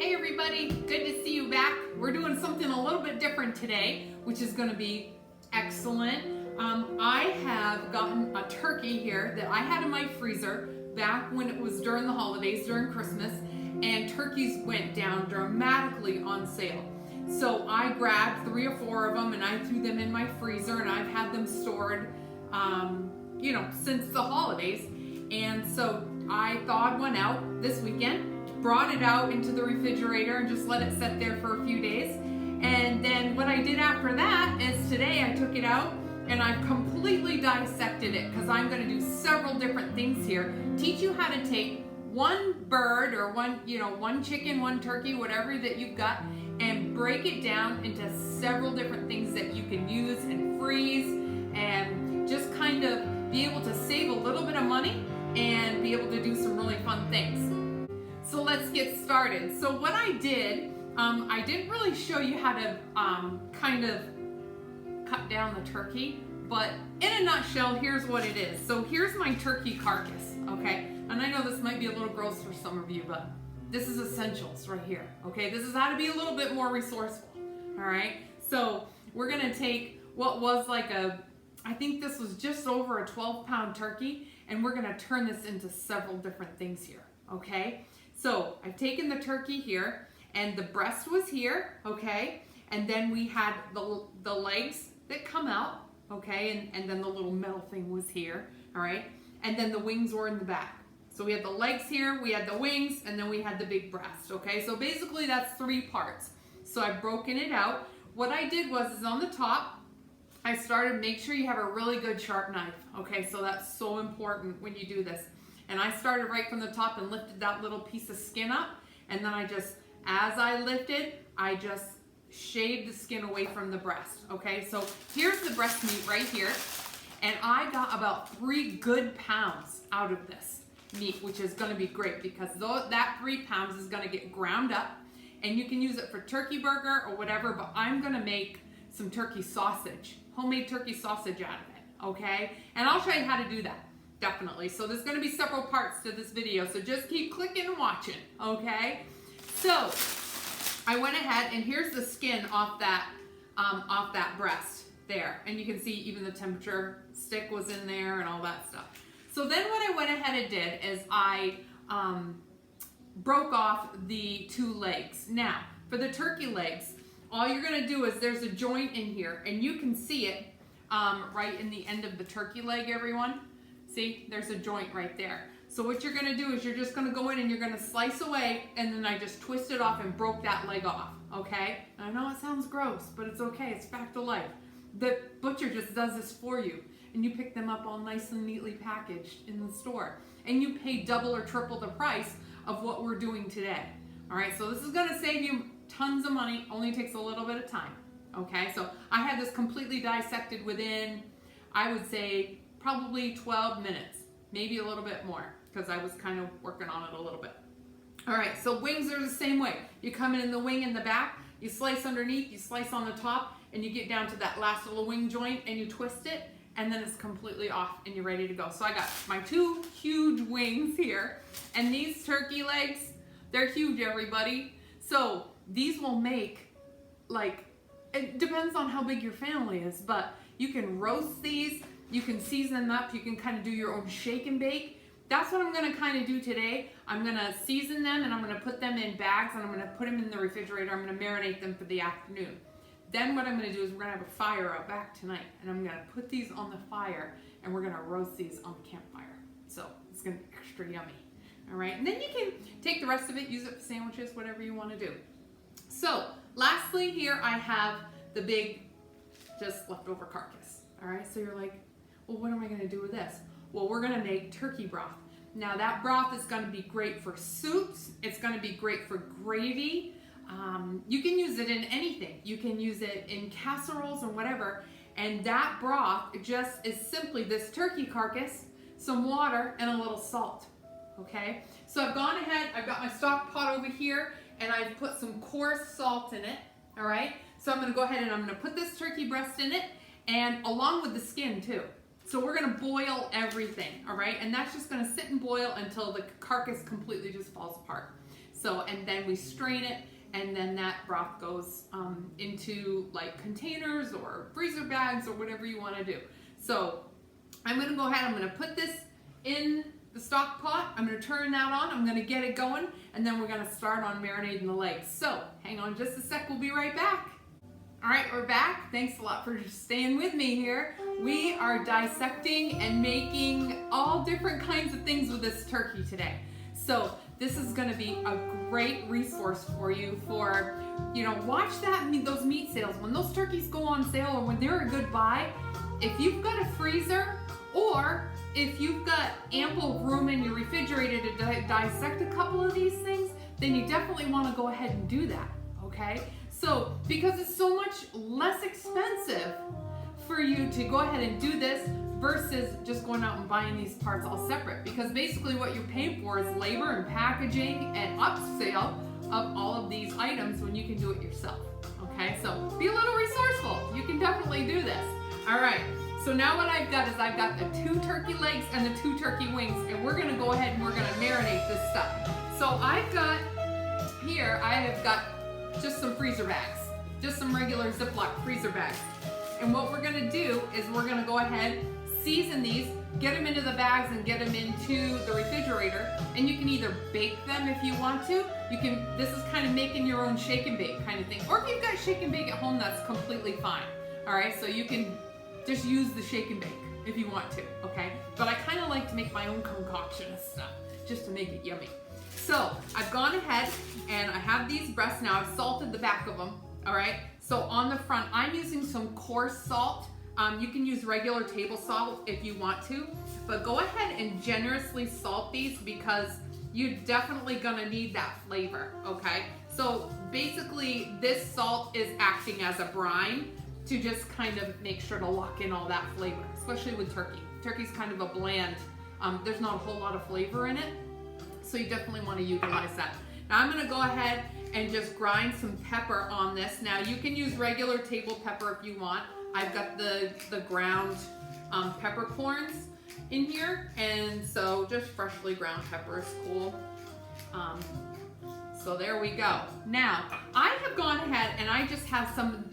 Hey everybody, good to see you back. We're doing something a little bit different today, which is going to be excellent. I have gotten a turkey here that I had in my freezer back when it was during the holidays, during Christmas, and turkeys went down dramatically on sale. So I grabbed 3 or 4 of them and I threw them in my freezer, and I've had them stored, since the holidays. And so I thawed one out this weekend, brought it out into the refrigerator and just let it sit there for a few days. And then what I did after that is today I took it out and I've completely dissected it, because I'm going to do several different things here. Teach you how to take one bird or one chicken, one turkey, whatever that you've got, and break it down into several different things that you can use and freeze, and just kind of be able to save a little bit of money and be able to do some really fun things. So let's get started. So what I did, I didn't really show you how to kind of cut down the turkey, but in a nutshell, here's what it is. So here's my turkey carcass, okay? And I know this might be a little gross for some of you, but this is essentials right here, okay? This is how to be a little bit more resourceful, all right? So we're gonna take what was I think this was just over a 12-pound turkey, and we're gonna turn this into several different things here, okay? So I've taken the turkey here, and the breast was here, okay? And then we had the legs that come out, okay? And then the little metal thing was here, all right? And then the wings were in the back. So we had the legs here, we had the wings, and then we had the big breast, okay? So basically that's 3 parts. So I've broken it out. What I did was on the top, I started, make sure you have a really good sharp knife, okay? So that's so important when you do this. And I started right from the top and lifted that little piece of skin up. And then as I lifted, I just shaved the skin away from the breast, okay? So here's the breast meat right here. And I got about 3 good pounds out of this meat, which is gonna be great, because that 3 pounds is gonna get ground up, and you can use it for turkey burger or whatever, but I'm gonna make some turkey sausage, homemade turkey sausage out of it, okay? And I'll show you how to do that. Definitely. So there's going to be several parts to this video, so just keep clicking and watching, okay? So I went ahead, and here's the skin off that breast there, and you can see even the temperature stick was in there and all that stuff. So then what I went ahead and did is I broke off the 2 legs. Now for the turkey legs, all you're going to do is there's a joint in here, and you can see it right in the end of the turkey leg, everyone. See, there's a joint right there. So what you're gonna do is you're just gonna go in and you're gonna slice away, and then I just twisted off and broke that leg off, okay? I know it sounds gross, but it's okay, it's back to life. The butcher just does this for you, and you pick them up all nice and neatly packaged in the store. And you pay double or triple the price of what we're doing today. All right, so this is gonna save you tons of money, only takes a little bit of time, okay? So I had this completely dissected within, I would say, probably 12 minutes, maybe a little bit more, because I was kind of working on it a little bit. All right, so wings are the same way. You come in the wing in the back, you slice underneath, you slice on the top, and you get down to that last little wing joint, and you twist it, and then it's completely off, and you're ready to go. So I got my 2 huge wings here, and these turkey legs, they're huge, everybody. So these will make, it depends on how big your family is, but you can roast these. You can season them up. You can kind of do your own shake and bake. That's what I'm going to kind of do today. I'm going to season them, and I'm going to put them in bags, and I'm going to put them in the refrigerator. I'm going to marinate them for the afternoon. Then what I'm going to do is we're going to have a fire out back tonight, and I'm going to put these on the fire, and we're going to roast these on the campfire. So it's going to be extra yummy. All right, and then you can take the rest of it, use it for sandwiches, whatever you want to do. So lastly here I have the big just leftover carcass. All right, so you're like, well, what am I going to do with this? Well, we're going to make turkey broth. Now that broth is going to be great for soups. It's going to be great for gravy. You can use it in anything. You can use it in casseroles or whatever. And that broth just is simply this turkey carcass, some water, and a little salt. Okay? So I've gone ahead, I've got my stock pot over here, and I've put some coarse salt in it. All right? So I'm going to go ahead and I'm going to put this turkey breast in it, and along with the skin too. So we're gonna boil everything, all right? And that's just gonna sit and boil until the carcass completely just falls apart. So, and then we strain it, and then that broth goes into like containers or freezer bags or whatever you want to do. So I'm going to go ahead, I'm going to put this in the stock pot, I'm going to turn that on, I'm going to get it going, and then we're going to start on marinating the legs. So hang on just a sec, we'll be right back. All right, we're back. Thanks a lot for staying with me here. We are dissecting and making all different kinds of things with this turkey today. So this is going to be a great resource for you for, watch those meat sales. When those turkeys go on sale or when they're a good buy, if you've got a freezer or if you've got ample room in your refrigerator to dissect a couple of these things, then you definitely want to go ahead and do that, okay? So, because it's so much less expensive for you to go ahead and do this versus just going out and buying these parts all separate. Because basically what you're paying for is labor and packaging and upsale of all of these items when you can do it yourself, okay? So, be a little resourceful. You can definitely do this. All right, so now what I've got is I've got the 2 turkey legs and the 2 turkey wings, and we're gonna go ahead and we're gonna marinate this stuff. So I have got just some freezer bags, just some regular Ziploc freezer bags. And what we're gonna do is we're gonna go ahead, season these, get them into the bags and get them into the refrigerator. And you can either bake them if you want to. This is kind of making your own shake and bake kind of thing. Or if you've got shake and bake at home, that's completely fine. All right, so you can just use the shake and bake if you want to, okay? But I kind of like to make my own concoction of stuff just to make it yummy. So I've gone ahead and I have these breasts now. I've salted the back of them, all right? So on the front, I'm using some coarse salt. You can use regular table salt if you want to, but go ahead and generously salt these because you're definitely gonna need that flavor, okay? So basically this salt is acting as a brine to just kind of make sure to lock in all that flavor, especially with turkey. Turkey's kind of a bland, there's not a whole lot of flavor in it. So you definitely want to utilize that. Now I'm going to go ahead and just grind some pepper on this. Now you can use regular table pepper if you want. I've got the ground peppercorns in here, and so just freshly ground pepper is cool. So there we go. Now I have gone ahead and I just have some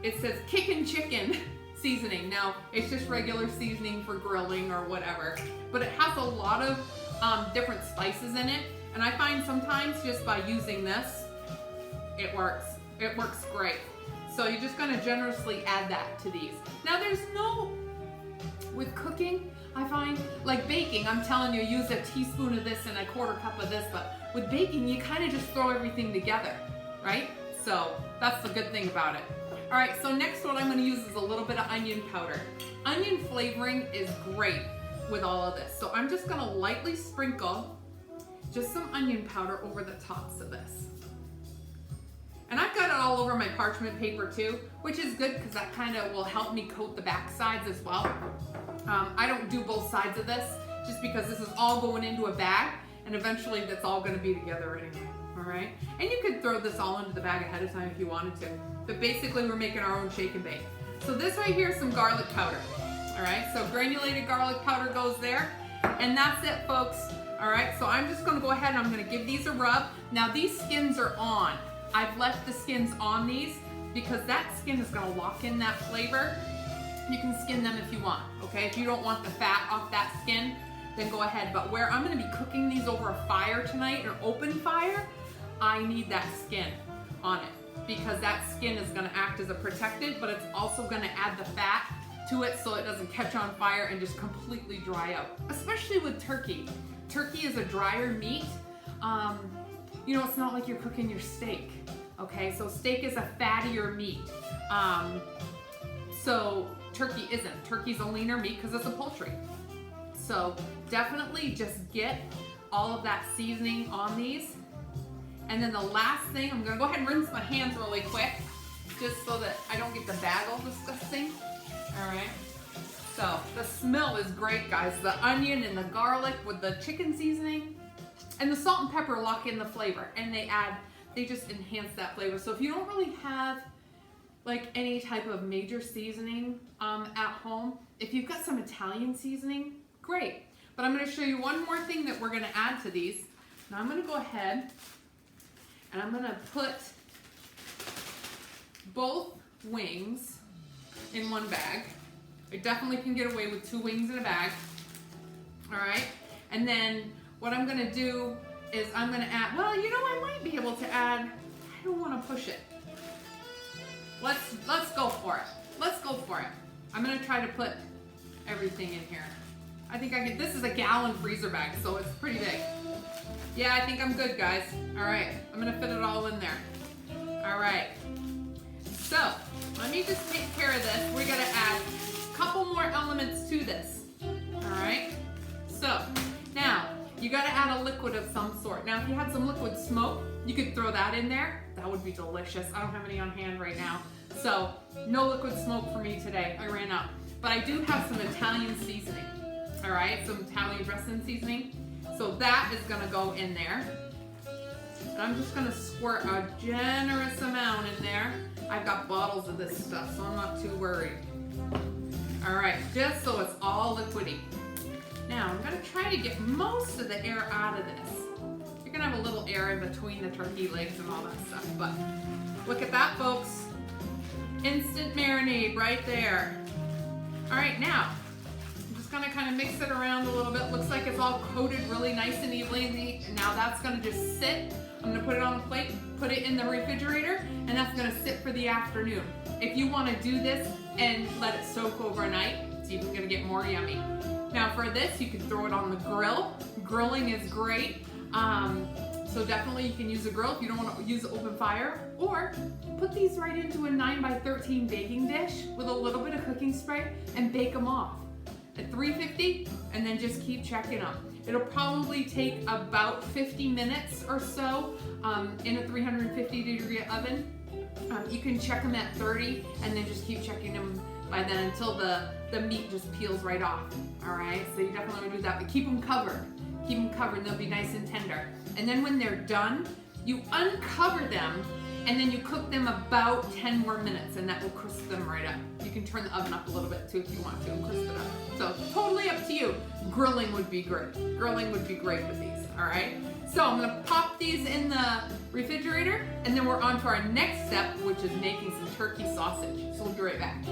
it says kickin' chicken seasoning. Now it's just regular seasoning for grilling or whatever, but it has a lot of different spices in it, and I find sometimes just by using this, it works great. So you're just going to generously add that to these. Now with cooking, I find, like baking, I'm telling you, use a teaspoon of this and a 1/4 cup of this, but with baking, you kind of just throw everything together, right? So that's the good thing about it. All right, so next what I'm going to use is a little bit of onion powder. Onion flavoring is great with all of this. So I'm just going to lightly sprinkle just some onion powder over the tops of this. And I've got it all over my parchment paper too, which is good because that kind of will help me coat the back sides as well. I don't do both sides of this just because this is all going into a bag, and eventually that's all going to be together anyway. All right, and you could throw this all into the bag ahead of time if you wanted to, but basically we're making our own shake and bake. So this right here is some garlic powder. All right, so granulated garlic powder goes there, and that's it, folks. All right, so I'm just going to go ahead and I'm going to give these a rub. Now these skins are on. I've left the skins on these because that skin is going to lock in that flavor. You can skin them if you want, okay? If you don't want the fat off that skin, then go ahead. But where I'm going to be cooking these over a fire tonight, an open fire, I need that skin on it because that skin is going to act as a protectant, but it's also going to add the fat to it so it doesn't catch on fire and just completely dry out, especially with turkey. Turkey is a drier meat. It's not like you're cooking your steak, okay? So steak is a fattier meat. So turkey isn't. Turkey's a leaner meat because it's a poultry. So definitely just get all of that seasoning on these. And then the last thing, I'm gonna go ahead and rinse my hands really quick just so that I don't get the bag all disgusting. All right. So the smell is great, guys. The onion and the garlic with the chicken seasoning and the salt and pepper lock in the flavor, and they just enhance that flavor. So if you don't really have like any type of major seasoning at home, if you've got some Italian seasoning, great. But I'm gonna show you one more thing that we're gonna add to these. Now I'm gonna go ahead and I'm gonna put both wings in one bag. I definitely can get away with 2 wings in a bag. All right, and then what I'm gonna do is I'm gonna add, well, you know, I might be able to add, I don't wanna push it. Let's go for it. Let's go for it. I'm gonna try to put everything in here. I think I can, this is a gallon freezer bag, so it's pretty big. Yeah, I think I'm good, guys. All right, I'm gonna fit it all in there. All right, so let me just take care of this. We gotta add a couple more elements to this. All right, so now you gotta add a liquid of some sort. Now, if you had some liquid smoke, you could throw that in there. That would be delicious. I don't have any on hand right now, so no liquid smoke for me today. I ran out, but I do have some Italian seasoning. All right, some Italian dressing seasoning. So that is gonna go in there. And I'm just gonna squirt a generous amount in there. I've got bottles of this stuff, so I'm not too worried. All right, just so it's all liquidy. Now, I'm gonna try to get most of the air out of this. You're gonna have a little air in between the turkey legs and all that stuff, but look at that, folks. Instant marinade right there. All right, now, I'm just gonna kind of mix it around a little bit. Looks like it's all coated really nice and evenly. And now that's gonna just sit. I'm gonna put it on a plate, put it in the refrigerator, and that's gonna sit for the afternoon. If you wanna do this and let it soak overnight, it's even gonna get more yummy. Now for this, you can throw it on the grill. Grilling is great. So definitely you can use a grill if you don't want to use open fire, or put these right into a 9x13 baking dish with a little bit of cooking spray and bake them off at 350, and then just keep checking them. It'll probably take about 50 minutes or so in a 350-degree oven. You can check them at 30 and then just keep checking them by then until the meat just peels right off. All right, so you definitely want to do that, but keep them covered. Keep them covered, they'll be nice and tender. And then when they're done, you uncover them and then you cook them about 10 more minutes, and that will crisp them right up. You can turn the oven up a little bit too if you want to and crisp it up. So totally up to you. Grilling would be great. Grilling would be great with these, all right? So I'm gonna pop these in the refrigerator, and then we're on to our next step, which is making some turkey sausage. So we'll be right back.